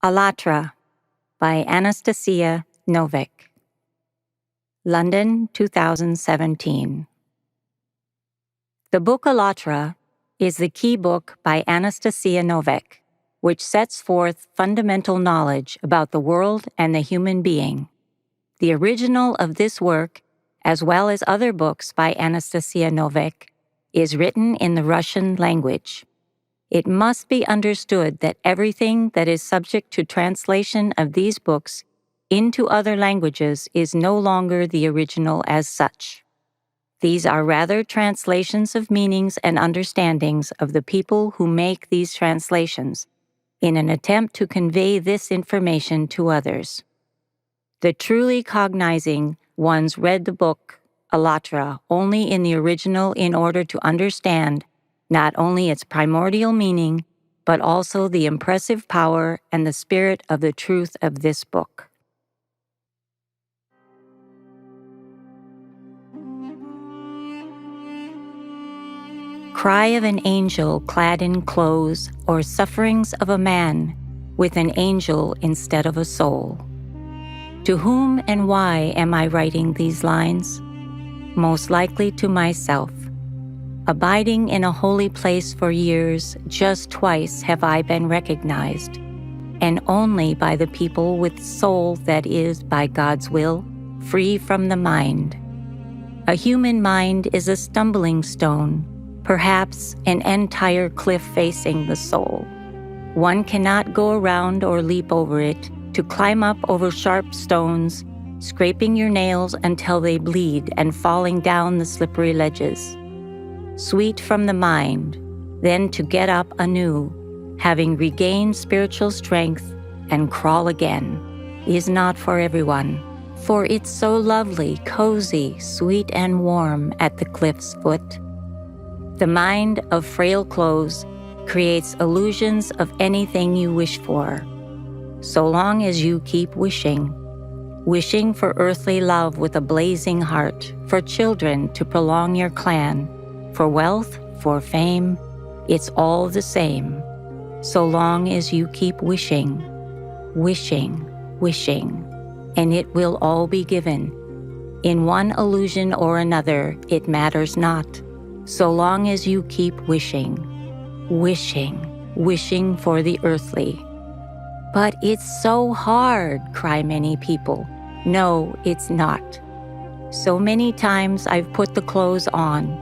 AllatRa by Anastasia, Novykh. London, 2017. The book AllatRa is the key book by Anastasia Novykh, which sets forth fundamental knowledge about the world and the human being. The original of this work, as well as other books by Anastasia Novykh, is written in the Russian language. It must be understood that everything that is subject to translation of these books into other languages is no longer the original as such. These are rather translations of meanings and understandings of the people who make these translations, in an attempt to convey this information to others. The truly cognizing ones read the book AllatRa only in the original in order to understand not only its primordial meaning, but also the impressive power and the spirit of the truth of this book. Cry of an angel clad in clothes, or sufferings of a man with an angel instead of a soul. To whom and why am I writing these lines? Most likely to myself. Abiding in a holy place for years, just twice have I been recognized, and only by the people with soul that is, by God's will, free from the mind. A human mind is a stumbling stone, perhaps an entire cliff facing the soul. One cannot go around or leap over it, to climb up over sharp stones, scraping your nails until they bleed and falling down the slippery ledges. Sweet from the mind, then to get up anew, having regained spiritual strength, and crawl again, is not for everyone, for it's so lovely, cozy, sweet and warm at the cliff's foot. The mind of frail clothes creates illusions of anything you wish for, so long as you keep wishing for earthly love with a blazing heart, for children to prolong your clan, for wealth, for fame, it's all the same, so long as you keep wishing, and it will all be given. In one illusion or another, it matters not, so long as you keep wishing for the earthly. But it's so hard, cry many people. No, it's not. So many times I've put the clothes on.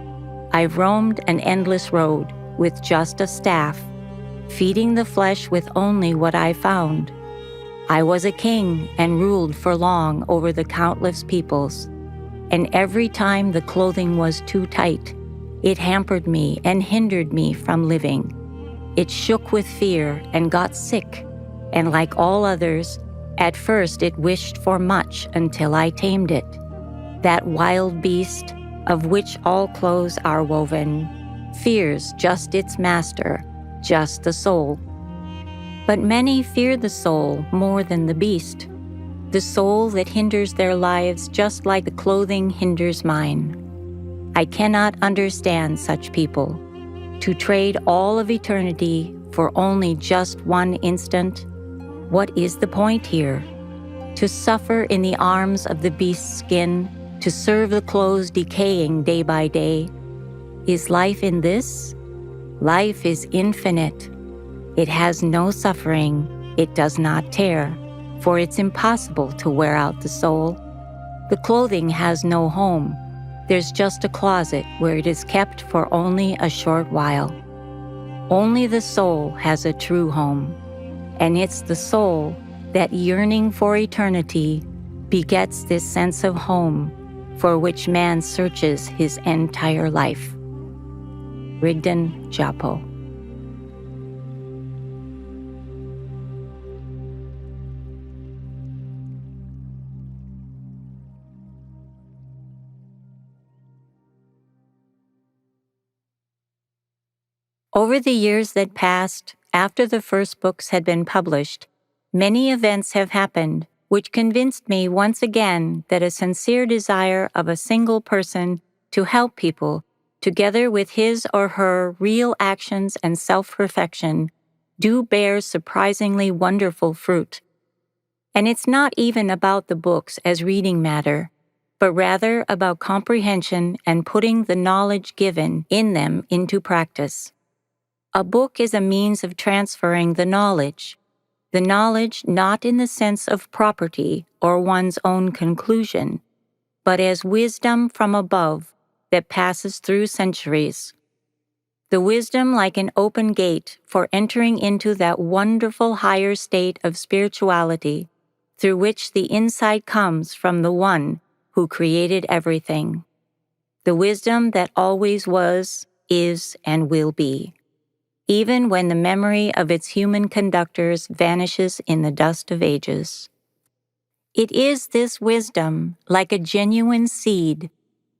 I've roamed an endless road with just a staff, feeding the flesh with only what I found. I was a king and ruled for long over the countless peoples, and every time the clothing was too tight, it hampered me and hindered me from living. It shook with fear and got sick, and like all others, at first it wished for much until I tamed it. That wild beast, of which all clothes are woven, fears just its master, just the soul. But many fear the soul more than the beast, the soul that hinders their lives just like the clothing hinders mine. I cannot understand such people. To trade all of eternity for only just one instant, what is the point here? To suffer in the arms of the beast's skin, to serve the clothes decaying day by day. Is life in this? Life is infinite. It has no suffering. It does not tear, for it's impossible to wear out the soul. The clothing has no home. There's just a closet where it is kept for only a short while. Only the soul has a true home, and it's the soul that, yearning for eternity, begets this sense of home for which man searches his entire life. Rigdon Japo. Over the years that passed after the first books had been published, many events have happened which convinced me once again that a sincere desire of a single person to help people, together with his or her real actions and self-perfection, do bear surprisingly wonderful fruit. And it's not even about the books as reading matter, but rather about comprehension and putting the knowledge given in them into practice. A book is a means of transferring the knowledge not in the sense of property or one's own conclusion, but as wisdom from above that passes through centuries. The wisdom like an open gate for entering into that wonderful higher state of spirituality through which the insight comes from the One who created everything. The wisdom that always was, is, and will be, even when the memory of its human conductors vanishes in the dust of ages. It is this wisdom, like a genuine seed,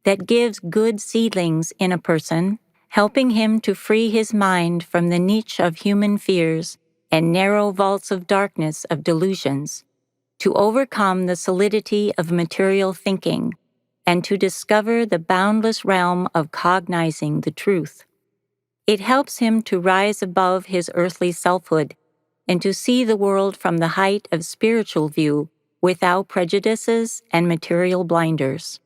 that gives good seedlings in a person, helping him to free his mind from the niche of human fears and narrow vaults of darkness of delusions, to overcome the solidity of material thinking, and to discover the boundless realm of cognizing the truth. It helps him to rise above his earthly selfhood and to see the world from the height of spiritual view without prejudices and material blinders.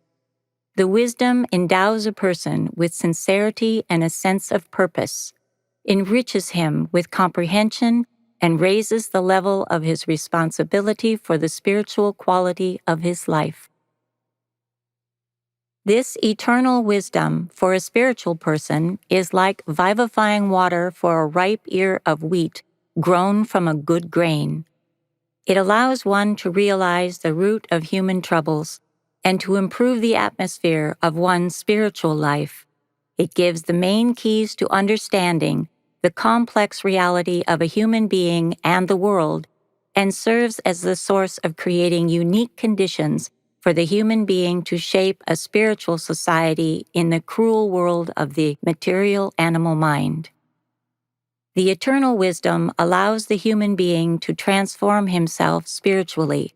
The wisdom endows a person with sincerity and a sense of purpose, enriches him with comprehension, and raises the level of his responsibility for the spiritual quality of his life. This eternal wisdom for a spiritual person is like vivifying water for a ripe ear of wheat grown from a good grain. It allows one to realize the root of human troubles and to improve the atmosphere of one's spiritual life. It gives the main keys to understanding the complex reality of a human being and the world, and serves as the source of creating unique conditions for the human being to shape a spiritual society in the cruel world of the material animal mind. The eternal wisdom allows the human being to transform himself spiritually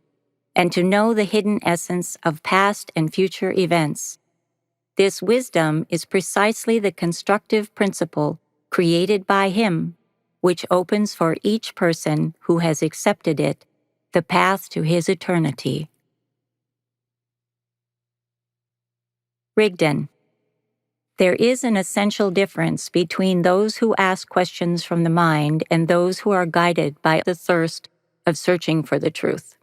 and to know the hidden essence of past and future events. This wisdom is precisely the constructive principle created by him, which opens for each person who has accepted it the path to his eternity. Rigdon. There is an essential difference between those who ask questions from the mind and those who are guided by the thirst of searching for the truth.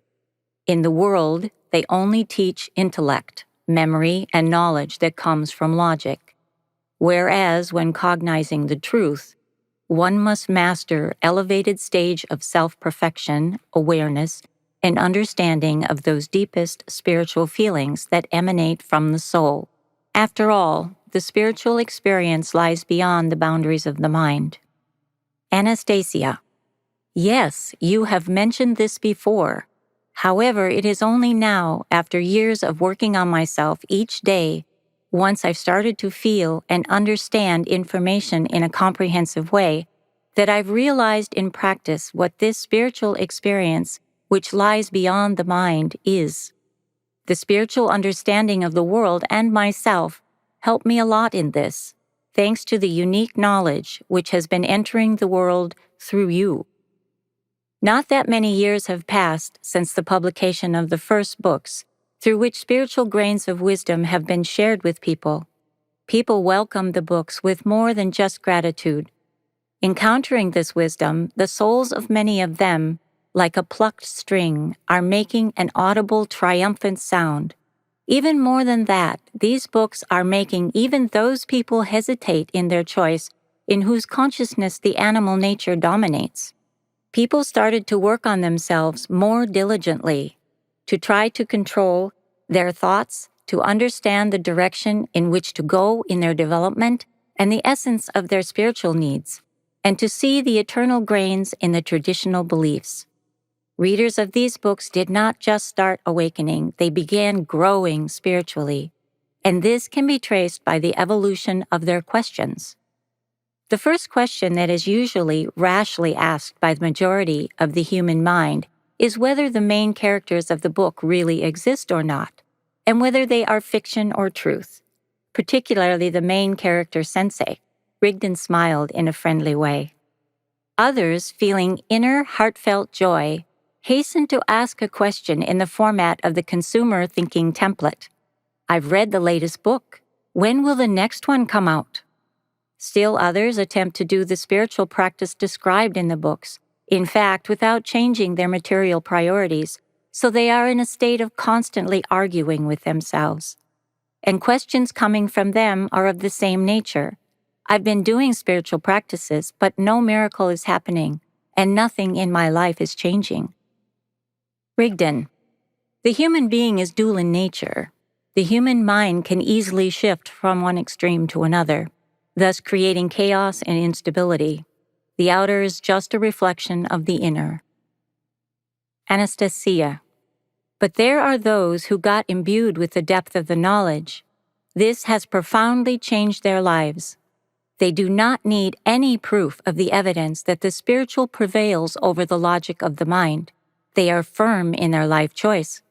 In the world, they only teach intellect, memory, and knowledge that comes from logic. Whereas when cognizing the truth, one must master elevated stage of self-perfection, awareness, and understanding of those deepest spiritual feelings that emanate from the soul. After all, the spiritual experience lies beyond the boundaries of the mind. Anastasia. Yes, you have mentioned this before. However, it is only now, after years of working on myself each day, once I've started to feel and understand information in a comprehensive way, that I've realized in practice what this spiritual experience, which lies beyond the mind, is. The spiritual understanding of the world and myself helped me a lot in this, thanks to the unique knowledge which has been entering the world through you. Not that many years have passed since the publication of the first books, through which spiritual grains of wisdom have been shared with people. People welcomed the books with more than just gratitude. Encountering this wisdom, the souls of many of them, like a plucked string, are making an audible triumphant sound. Even more than that, these books are making even those people hesitate in their choice in whose consciousness the animal nature dominates. People started to work on themselves more diligently, to try to control their thoughts, to understand the direction in which to go in their development and the essence of their spiritual needs, and to see the eternal grains in the traditional beliefs. Readers of these books did not just start awakening, they began growing spiritually, and this can be traced by the evolution of their questions. The first question that is usually rashly asked by the majority of the human mind is whether the main characters of the book really exist or not, and whether they are fiction or truth, particularly the main character Sensei. Rigdon smiled in a friendly way. Others, feeling inner heartfelt joy, hasten to ask a question in the format of the consumer thinking template. I've read the latest book. When will the next one come out? Still others attempt to do the spiritual practice described in the books, in fact, without changing their material priorities, so they are in a state of constantly arguing with themselves. And questions coming from them are of the same nature. I've been doing spiritual practices, but no miracle is happening, and nothing in my life is changing. Rigdon. The human being is dual in nature. The human mind can easily shift from one extreme to another, thus creating chaos and instability. The outer is just a reflection of the inner. Anastasia. But there are those who got imbued with the depth of the knowledge. This has profoundly changed their lives. They do not need any proof of the evidence that the spiritual prevails over the logic of the mind. They are firm in their life choice.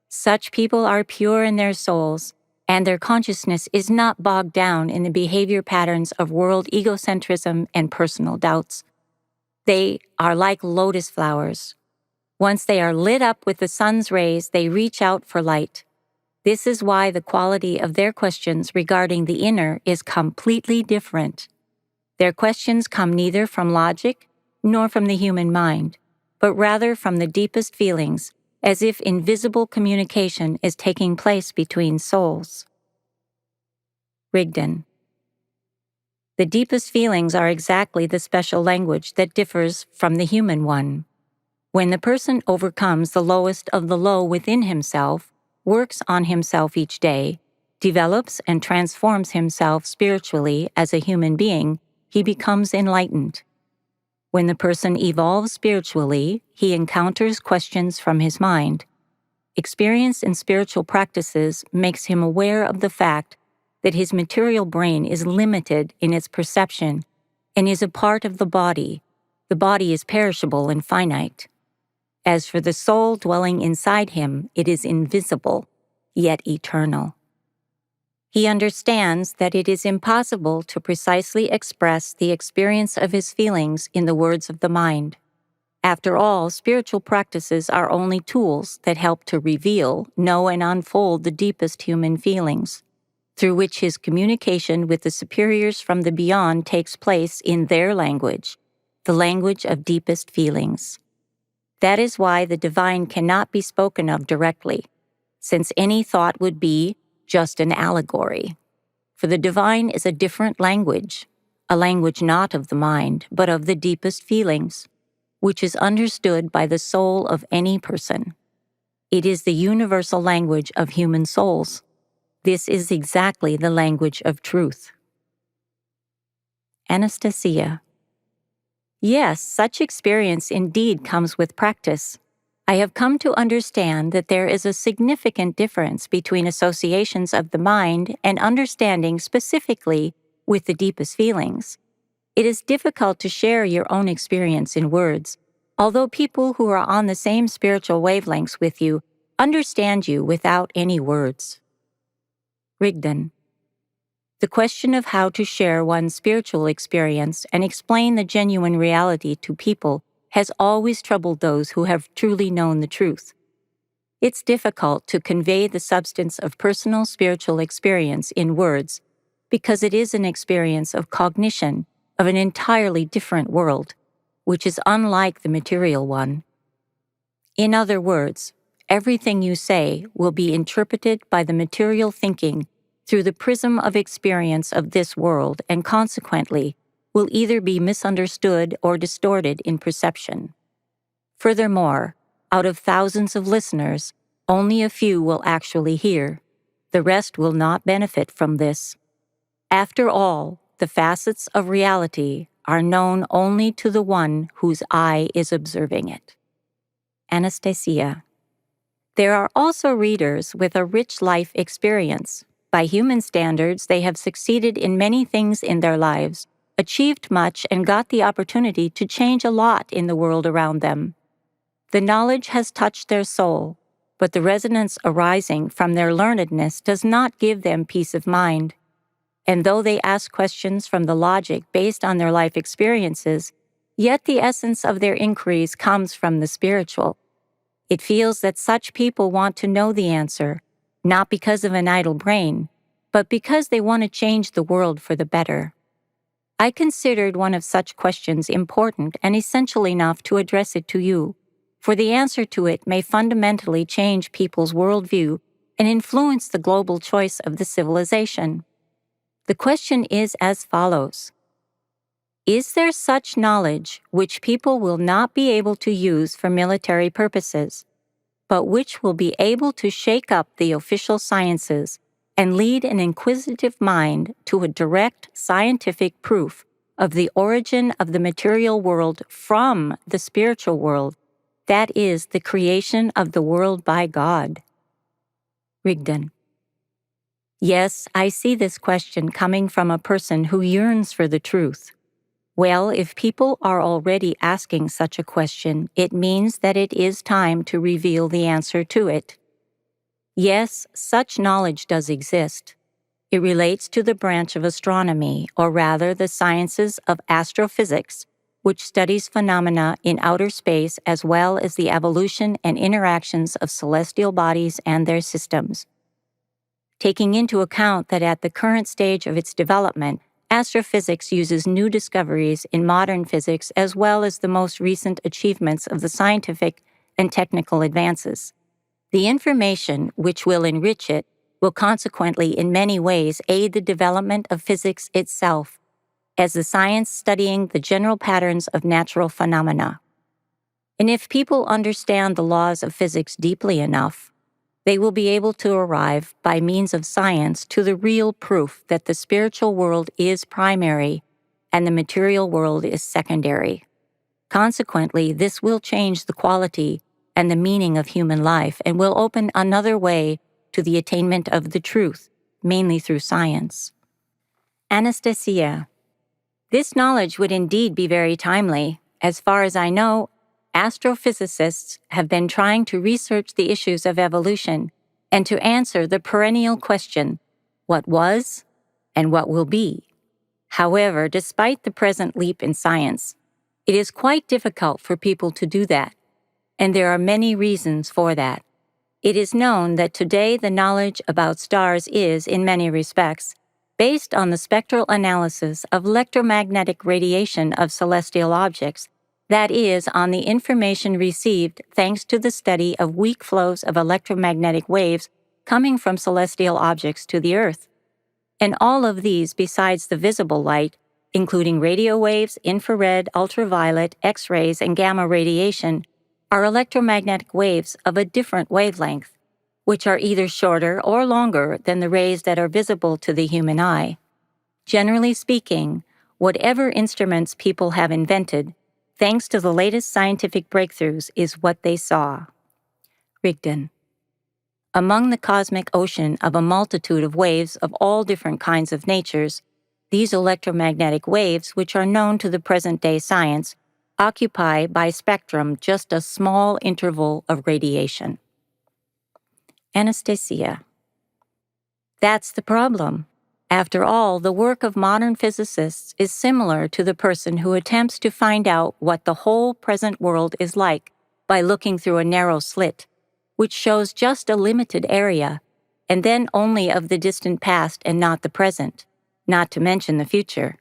Such people are pure in their souls, and their consciousness is not bogged down in the behavior patterns of world egocentrism and personal doubts. They are like lotus flowers. Once they are lit up with the sun's rays, they reach out for light. This is why the quality of their questions regarding the inner is completely different. Their questions come neither from logic nor from the human mind, but rather from the deepest feelings, as if invisible communication is taking place between souls. Rigdon. The deepest feelings are exactly the special language that differs from the human one. When the person overcomes the lowest of the low within himself, works on himself each day, develops and transforms himself spiritually as a human being, he becomes enlightened. When the person evolves spiritually, he encounters questions from his mind. Experience in spiritual practices makes him aware of the fact that his material brain is limited in its perception and is a part of the body. The body is perishable and finite. As for the soul dwelling inside him, it is invisible, yet eternal. He understands that it is impossible to precisely express the experience of his feelings in the words of the mind. After all, spiritual practices are only tools that help to reveal, know, and unfold the deepest human feelings, through which his communication with the superiors from the beyond takes place in their language, the language of deepest feelings. That is why the divine cannot be spoken of directly, since any thought would be just an allegory. For the divine is a different language, a language not of the mind, but of the deepest feelings, which is understood by the soul of any person. It is the universal language of human souls. This is exactly the language of truth. Anastasia. Yes, such experience indeed comes with practice. I have come to understand that there is a significant difference between associations of the mind and understanding specifically with the deepest feelings. It is difficult to share your own experience in words, although people who are on the same spiritual wavelengths with you understand you without any words. Rigdon. The question of how to share one's spiritual experience and explain the genuine reality to people has always troubled those who have truly known the truth. It's difficult to convey the substance of personal spiritual experience in words because it is an experience of cognition of an entirely different world, which is unlike the material one. In other words, everything you say will be interpreted by the material thinking through the prism of experience of this world and consequently will either be misunderstood or distorted in perception. Furthermore, out of thousands of listeners, only a few will actually hear. The rest will not benefit from this. After all, the facets of reality are known only to the one whose eye is observing it. Anastasia. There are also readers with a rich life experience. By human standards, they have succeeded in many things in their lives, achieved much, and got the opportunity to change a lot in the world around them. The knowledge has touched their soul, but the resonance arising from their learnedness does not give them peace of mind. And though they ask questions from the logic based on their life experiences, Yet the essence of their inquiries comes from the spiritual. It feels that such people want to know the answer, not because of an idle brain, but because they want to change the world for the better. I considered one of such questions important and essential enough to address it to you, for the answer to it may fundamentally change people's worldview and influence the global choice of the civilization. The question is as follows. Is there such knowledge which people will not be able to use for military purposes, but which will be able to shake up the official sciences and lead an inquisitive mind to a direct scientific proof of the origin of the material world from the spiritual world, that is, the creation of the world by God? Rigdon. Yes, I see this question coming from a person who yearns for the truth. Well, if people are already asking such a question, it means that it is time to reveal the answer to it. Yes, such knowledge does exist. It relates to the branch of astronomy, or rather the sciences of astrophysics, which studies phenomena in outer space as well as the evolution and interactions of celestial bodies and their systems. Taking into account that at the current stage of its development, astrophysics uses new discoveries in modern physics as well as the most recent achievements of the scientific and technical advances. The information which will enrich it will consequently in many ways aid the development of physics itself, as the science studying the general patterns of natural phenomena. And if people understand the laws of physics deeply enough, they will be able to arrive, by means of science, to the real proof that the spiritual world is primary and the material world is secondary. Consequently, this will change the quality and the meaning of human life and will open another way to the attainment of the truth, mainly through science. Anastasia. This knowledge would indeed be very timely. As far as I know, astrophysicists have been trying to research the issues of evolution and to answer the perennial question, what was and what will be. However, despite the present leap in science, it is quite difficult for people to do that, and there are many reasons for that. It is known that today the knowledge about stars is, in many respects, based on the spectral analysis of electromagnetic radiation of celestial objects, that is, on the information received thanks to the study of weak flows of electromagnetic waves coming from celestial objects to the Earth. And all of these, besides the visible light, including radio waves, infrared, ultraviolet, X-rays, and gamma radiation, are electromagnetic waves of a different wavelength, which are either shorter or longer than the rays that are visible to the human eye. Generally speaking, whatever instruments people have invented, thanks to the latest scientific breakthroughs, is what they saw. Rigdon. Among the cosmic ocean of a multitude of waves of all different kinds of natures, these electromagnetic waves, which are known to the present-day science, occupy by spectrum just a small interval of radiation. Anastasia. That's the problem. After all, the work of modern physicists is similar to the person who attempts to find out what the whole present world is like by looking through a narrow slit, which shows just a limited area, and then only of the distant past and not the present, not to mention the future.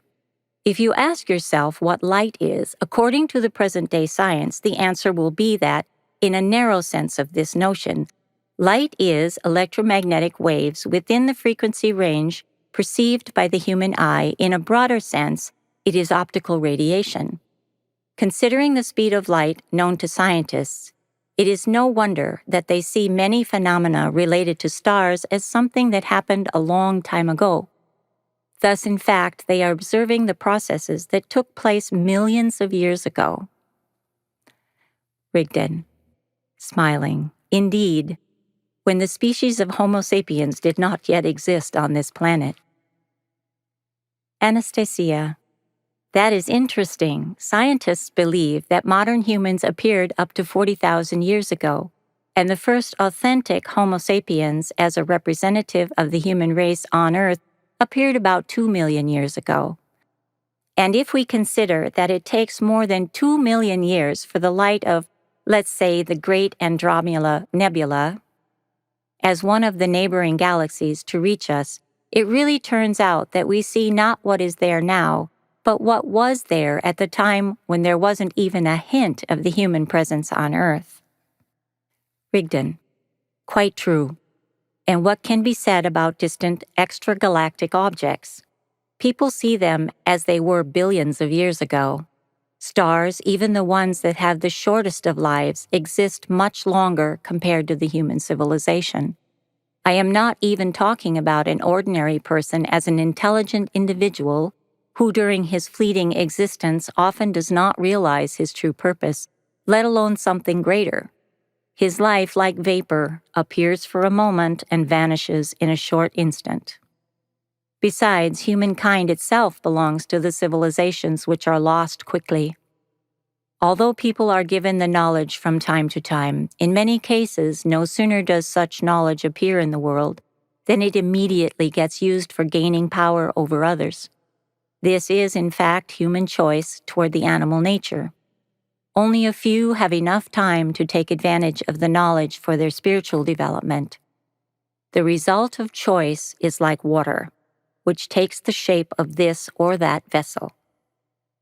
If you ask yourself what light is, according to the present-day science, the answer will be that, in a narrow sense of this notion, light is electromagnetic waves within the frequency range perceived by the human eye. In a broader sense, it is optical radiation. Considering the speed of light known to scientists, it is no wonder that they see many phenomena related to stars as something that happened a long time ago. Thus, in fact, they are observing the processes that took place millions of years ago. Rigdon, smiling. Indeed, when the species of Homo sapiens did not yet exist on this planet. Anastasia. That is interesting. Scientists believe that modern humans appeared up to 40,000 years ago, and the first authentic Homo sapiens as a representative of the human race on Earth appeared about 2 million years ago. And if we consider that it takes more than 2 million years for the light of, let's say, the Great Andromeda Nebula, as one of the neighboring galaxies, to reach us, it really turns out that we see not what is there now, but what was there at the time when there wasn't even a hint of the human presence on Earth. Rigdon: quite true. And what can be said about distant extragalactic objects? People see them as they were billions of years ago. Stars, even the ones that have the shortest of lives, exist much longer compared to the human civilization. I am not even talking about an ordinary person as an intelligent individual who during his fleeting existence often does not realize his true purpose, let alone something greater. His life, like vapor, appears for a moment and vanishes in a short instant. Besides, humankind itself belongs to the civilizations which are lost quickly. Although people are given the knowledge from time to time, in many cases no sooner does such knowledge appear in the world than it immediately gets used for gaining power over others. This is, in fact, human choice toward the animal nature. Only a few have enough time to take advantage of the knowledge for their spiritual development. The result of choice is like water, which takes the shape of this or that vessel.